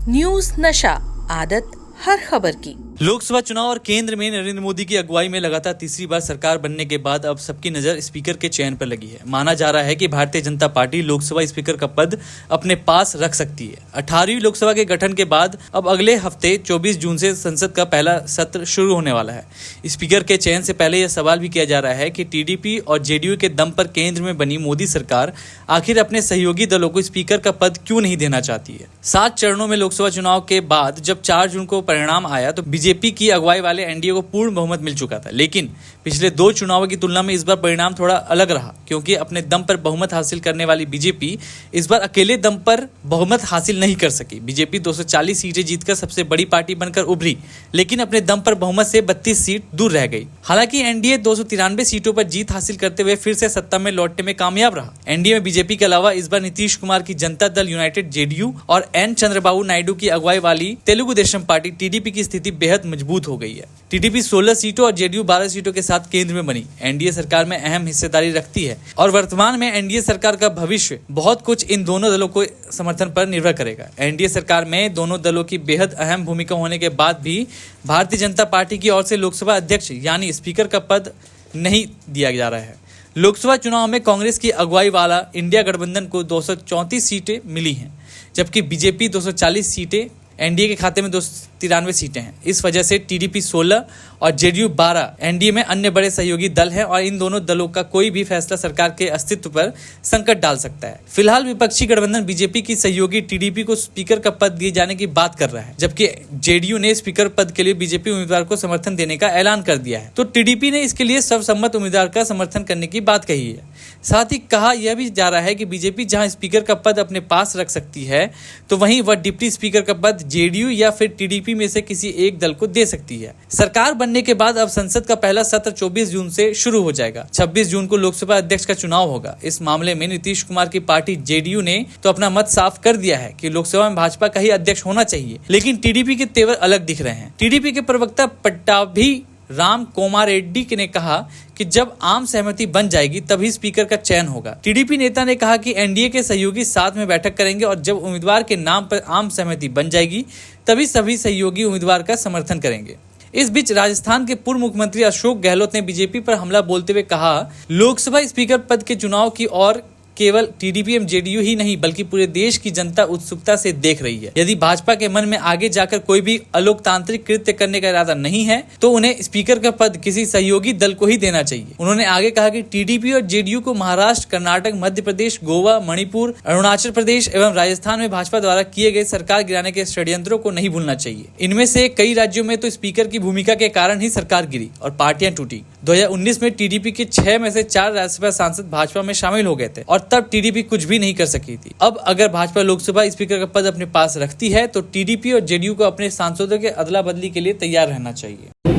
News नशा, आदत हर खबर की। लोकसभा चुनाव और केंद्र में नरेंद्र मोदी की अगुवाई में लगातार तीसरी बार सरकार बनने के बाद अब सबकी नजर स्पीकर के चयन पर लगी है। माना जा रहा है कि भारतीय जनता पार्टी लोकसभा स्पीकर का पद अपने पास रख सकती है। 18वीं लोकसभा के गठन के बाद अब अगले हफ्ते 24 जून से संसद का पहला सत्र शुरू होने वाला है। स्पीकर के चयन से पहले यह सवाल भी किया जा रहा है कि टीडीपी और जेडीयू के दम पर केंद्र में बनी मोदी सरकार आखिर अपने सहयोगी दलों को स्पीकर का पद क्यों नहीं देना चाहती है। 7 चरणों में लोकसभा चुनाव के बाद जब 4 जून को परिणाम आया तो बीजेपी की अगुवाई वाले एनडीए को पूर्ण बहुमत मिल चुका था। लेकिन पिछले 2 चुनावों की तुलना में इस बार परिणाम थोड़ा अलग रहा, क्योंकि अपने दम पर बहुमत हासिल करने वाली बीजेपी इस बार अकेले दम पर बहुमत हासिल नहीं कर सकी। बीजेपी 240 सीटें जीतकर सबसे बड़ी पार्टी बनकर उभरी, लेकिन अपने दम पर बहुमत से 32 सीट दूर रह गई। हालांकि एनडीए 293 सीटों पर जीत हासिल करते हुए फिर से सत्ता में लौटने में कामयाब रहा। एनडीए में बीजेपी के अलावा इस बार नीतीश कुमार की जनता दल यूनाइटेड जेडीयू और एन चंद्रबाबू नायडू की अगुवाई वाली तेलुगु देशम पार्टी टीडीपी की स्थिति बेहद मजबूत हो गई है। टीडीपी 16 सीटों और जेडीयू 12 सीटों के साथ केंद्र में बनी एनडीए सरकार में अहम हिस्सेदारी रखती है और वर्तमान में एनडीए सरकार का भविष्य बहुत कुछ इन दोनों दलों को समर्थन पर निर्भर करेगा। एनडीए सरकार में दोनों दलों की बेहद अहम भूमिका होने के बाद भी भारतीय जनता पार्टी की ओर से लोकसभा अध्यक्ष यानी स्पीकर का पद नहीं दिया जा रहा है। लोकसभा चुनाव में कांग्रेस की अगुवाई वाला इंडिया गठबंधन को 234 सीटें मिली हैं, जबकि बीजेपी 240 सीटें, एनडीए के खाते में 293 सीटें हैं। इस वजह से टीडीपी 16 और जेडीयू 12 एनडीए में अन्य बड़े सहयोगी दल हैं और इन दोनों दलों का कोई भी फैसला सरकार के अस्तित्व पर संकट डाल सकता है। फिलहाल विपक्षी गठबंधन बीजेपी की सहयोगी टीडीपी को स्पीकर का पद दिए जाने की बात कर रहा है, जबकि जेडीयू ने स्पीकर पद के लिए बीजेपी उम्मीदवार को समर्थन देने का ऐलान कर दिया है। तो टीडीपी ने इसके लिए सर्वसम्मत उम्मीदवार का समर्थन करने की बात कही है। साथ ही कहा यह भी जा रहा है कि बीजेपी जहां स्पीकर का पद अपने पास रख सकती है, तो वहीं वह डिप्टी स्पीकर का पद जेडीयू या फिर टीडीपी में से किसी एक दल को दे सकती है। सरकार बनने के बाद अब संसद का पहला सत्र 24 जून से शुरू हो जाएगा। 26 जून को लोकसभा अध्यक्ष का चुनाव होगा। इस मामले में नीतीश कुमार की पार्टी जेडीयू ने तो अपना मत साफ कर दिया है कि लोकसभा में भाजपा का ही अध्यक्ष होना चाहिए, लेकिन टीडीपी के तेवर अलग दिख रहे हैं। टीडीपी के प्रवक्ता पट्टाभी राम कोमारेड्डी ने कहा कि जब आम सहमति बन जाएगी तभी स्पीकर का चयन होगा। टीडीपी नेता ने कहा कि एनडीए के सहयोगी साथ में बैठक करेंगे और जब उम्मीदवार के नाम पर आम सहमति बन जाएगी तभी सभी सहयोगी उम्मीदवार का समर्थन करेंगे। इस बीच राजस्थान के पूर्व मुख्यमंत्री अशोक गहलोत ने बीजेपी पर हमला बोलते हुए कहा, लोकसभा स्पीकर पद के चुनाव की और केवल टीडीपी एवं जेडीयू ही नहीं बल्कि पूरे देश की जनता उत्सुकता से देख रही है। यदि भाजपा के मन में आगे जाकर कोई भी अलोकतांत्रिक कृत्य करने का इरादा नहीं है तो उन्हें स्पीकर का पद किसी सहयोगी दल को ही देना चाहिए। उन्होंने आगे कहा कि टीडीपी और जेडीयू को महाराष्ट्र, कर्नाटक, मध्य प्रदेश, गोवा, मणिपुर, अरुणाचल प्रदेश एवं राजस्थान में भाजपा द्वारा किए गए सरकार गिराने के षड्यंत्रों को नहीं भूलना चाहिए। इनमें से कई राज्यों में तो स्पीकर की भूमिका के कारण ही सरकार गिरी और पार्टियां टूटी। 2019 में टीडीपी के 6 में से 4 राज्यसभा सांसद भाजपा में शामिल हो गए थे और तब टीडीपी कुछ भी नहीं कर सकी थी। अब अगर भाजपा लोकसभा स्पीकर का पद अपने पास रखती है तो टीडीपी और जेडीयू को अपने सांसदों के अदला बदली के लिए तैयार रहना चाहिए।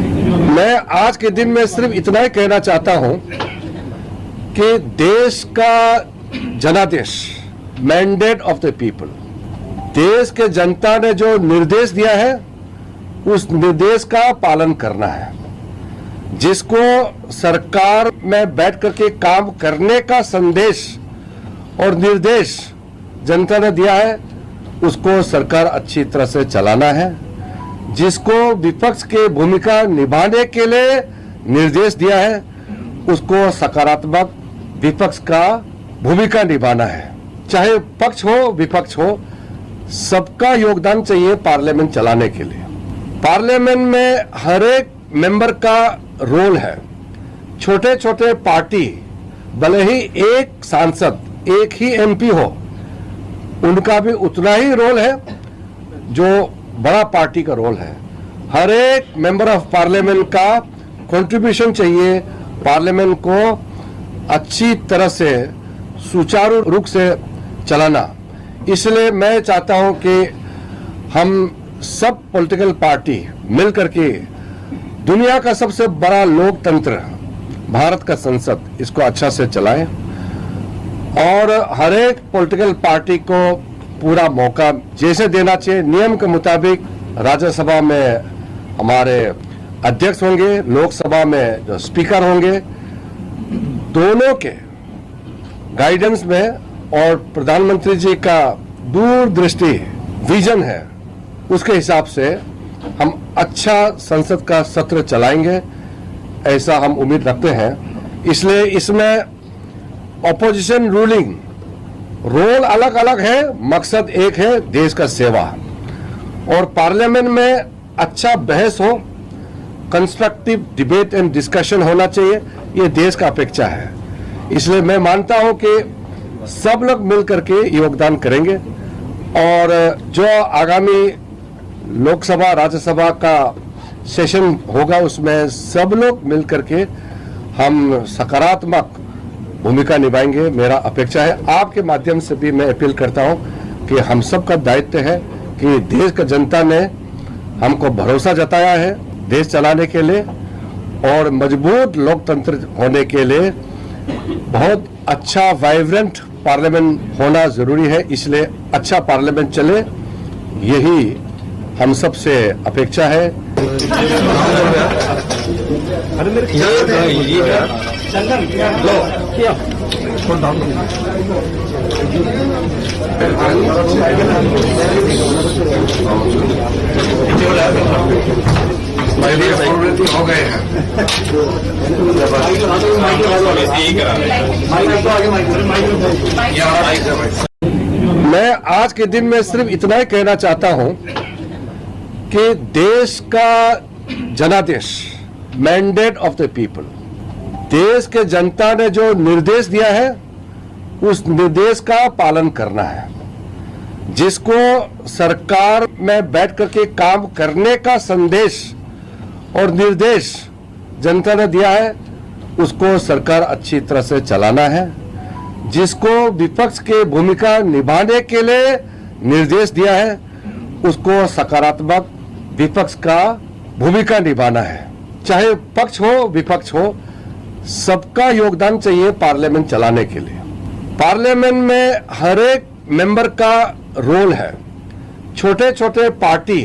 मैं आज के दिन में सिर्फ इतना ही कहना चाहता हूं कि देश का जनादेश, मैंडेट ऑफ द पीपल, देश के जनता ने जो निर्देश दिया है उस निर्देश का पालन करना है। जिसको सरकार में बैठ करके काम करने का संदेश और निर्देश जनता ने दिया है उसको सरकार अच्छी तरह से चलाना है। जिसको विपक्ष के भूमिका निभाने के लिए निर्देश दिया है उसको सकारात्मक विपक्ष का भूमिका निभाना है। चाहे पक्ष हो विपक्ष हो, सबका योगदान चाहिए पार्लियामेंट चलाने के लिए। पार्लियामेंट में हर एक मेंबर का रोल है। छोटे छोटे पार्टी भले ही एक सांसद, एक ही एमपी हो, उनका भी उतना ही रोल है जो बड़ा पार्टी का रोल है। हर एक मेंबर ऑफ पार्लियामेंट का कंट्रीब्यूशन चाहिए पार्लियामेंट को अच्छी तरह से सुचारू रूप से चलाना। इसलिए मैं चाहता हूं कि हम सब पॉलिटिकल पार्टी मिलकर के दुनिया का सबसे बड़ा लोकतंत्र भारत का संसद, इसको अच्छा से चलाएं और हर एक पॉलिटिकल पार्टी को पूरा मौका जैसे देना चाहिए। नियम के मुताबिक राज्यसभा में हमारे अध्यक्ष होंगे, लोकसभा में जो स्पीकर होंगे, दोनों के गाइडेंस में और प्रधानमंत्री जी का दूरदृष्टि विजन है उसके हिसाब से हम अच्छा संसद का सत्र चलाएंगे, ऐसा हम उम्मीद रखते हैं। इसलिए इसमें ऑपोजिशन रूलिंग रोल अलग अलग है, मकसद एक है, देश का सेवा। और पार्लियामेंट में अच्छा बहस हो, कंस्ट्रक्टिव डिबेट एंड डिस्कशन होना चाहिए, ये देश का अपेक्षा है। इसलिए मैं मानता हूं कि सब लोग मिलकर के योगदान करेंगे और जो आगामी लोकसभा राज्यसभा का सेशन होगा उसमें सब लोग मिलकर के हम सकारात्मक भूमिका निभाएंगे, मेरा अपेक्षा है। आपके माध्यम से भी मैं अपील करता हूं कि हम सब का दायित्व है कि देश का जनता ने हमको भरोसा जताया है देश चलाने के लिए और मजबूत लोकतंत्र होने के लिए बहुत अच्छा वाइब्रेंट पार्लियामेंट होना जरूरी है। इसलिए अच्छा पार्लियामेंट चले, यही हम सब से अपेक्षा है। हो गए हैं। मैं आज के दिन में सिर्फ इतना ही कहना चाहता हूं कि देश का जनादेश, मैंडेट ऑफ द पीपल, देश के जनता ने जो निर्देश दिया है उस निर्देश का पालन करना है। जिसको सरकार में बैठ करके काम करने का संदेश और निर्देश जनता ने दिया है उसको सरकार अच्छी तरह से चलाना है। जिसको विपक्ष के भूमिका निभाने के लिए निर्देश दिया है उसको सकारात्मक विपक्ष का भूमिका निभाना है। चाहे पक्ष हो विपक्ष हो, सबका योगदान चाहिए पार्लियामेंट चलाने के लिए। पार्लियामेंट में हर एक मेंबर का रोल है। छोटे छोटे पार्टी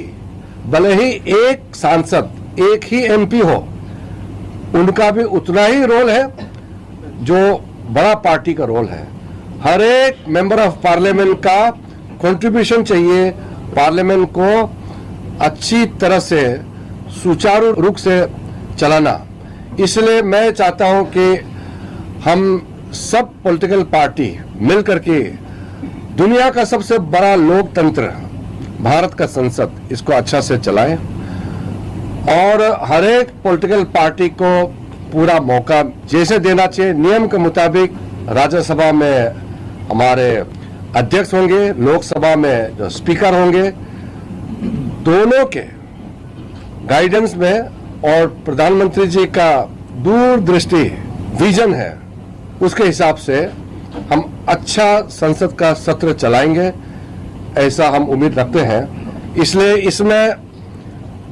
भले ही एक सांसद, एक ही एमपी हो, उनका भी उतना ही रोल है जो बड़ा पार्टी का रोल है। हर एक मेंबर ऑफ पार्लियामेंट का कंट्रीब्यूशन चाहिए पार्लियामेंट को अच्छी तरह से सुचारू रूप से चलाना। इसलिए मैं चाहता हूं कि हम सब पॉलिटिकल पार्टी मिलकर के दुनिया का सबसे बड़ा लोकतंत्र भारत का संसद, इसको अच्छा से चलाएं और हर एक पॉलिटिकल पार्टी को पूरा मौका जैसे देना चाहिए। नियम के मुताबिक राज्यसभा में हमारे अध्यक्ष होंगे, लोकसभा में जो स्पीकर होंगे, दोनों के गाइडेंस में और प्रधानमंत्री जी का दूरदृष्टि विजन है, उसके हिसाब से हम अच्छा संसद का सत्र चलाएंगे, ऐसा हम उम्मीद रखते हैं। इसलिए इसमें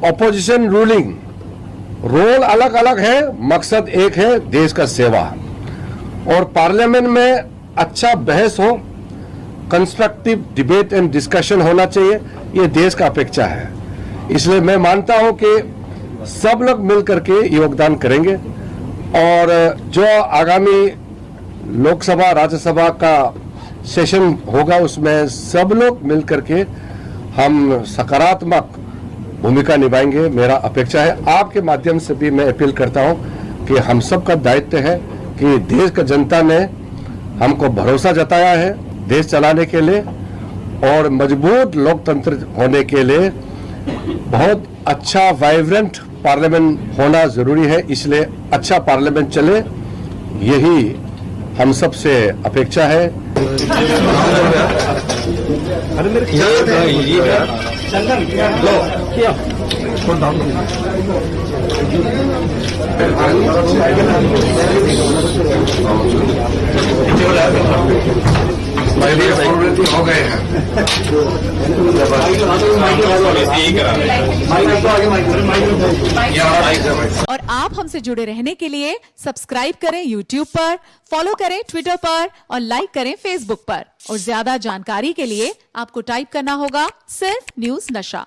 ऑपोजिशन रूलिंग रोल अलग अलग है, मकसद एक है, देश का सेवा। और पार्लियामेंट में अच्छा बहस हो, कंस्ट्रक्टिव डिबेट एंड डिस्कशन होना चाहिए, ये देश का अपेक्षा है। इसलिए मैं मानता हूं कि सब लोग मिलकर के योगदान करेंगे और जो आगामी लोकसभा राज्यसभा का सेशन होगा उसमें सब लोग मिलकर के हम सकारात्मक भूमिका निभाएंगे, मेरा अपेक्षा है। आपके माध्यम से भी मैं अपील करता हूं कि हम सब का दायित्व है कि देश का जनता ने हमको भरोसा जताया है देश चलाने के लिए और मजबूत लोकतंत्र होने के लिए बहुत अच्छा वाइब्रेंट पार्लियामेंट होना जरूरी है। इसलिए अच्छा पार्लियामेंट चले, यही हम सब से अपेक्षा है। हो गए हैं। और आप हमसे जुड़े रहने के लिए सब्सक्राइब करें YouTube पर, फॉलो करें Twitter पर और लाइक करें Facebook पर। और ज्यादा जानकारी के लिए आपको टाइप करना होगा सिर्फ न्यूज़ नशा।